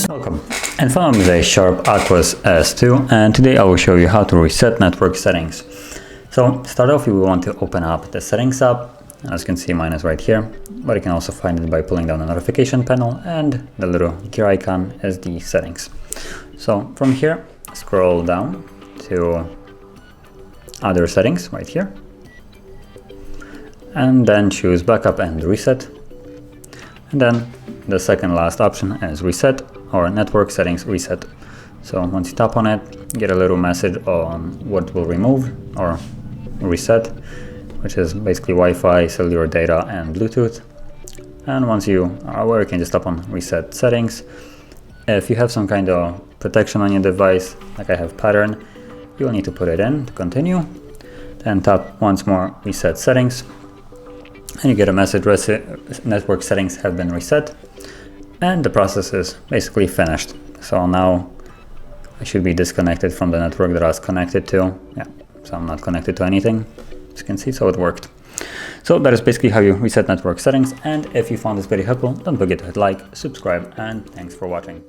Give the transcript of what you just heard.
Welcome, and follow me the SHARP Aquos S2, and today I will show you how to reset network settings. So start off, you will want to open up the settings app. As you can see, mine is right here, but you can also find it by pulling down the notification panel, and the little gear icon is the settings. So from here, scroll down to other settings right here, and then choose backup and reset. And then the second last option is reset or network settings reset. So once you tap on it, you get a little message on what will remove or reset, which is basically Wi-Fi, cellular data, and Bluetooth. And once you are aware, you can just tap on reset settings. If you have some kind of protection on your device, like I have pattern, you will need to put it in to continue. Then tap once more reset settings, and you get a message, network settings have been reset, and the process is basically finished. So now I should be disconnected from the network that I was connected to. Yeah, so I'm not connected to anything, as you can see, so it worked. So that is basically how you reset network settings, and if you found this video helpful, don't forget to hit like, subscribe, and thanks for watching.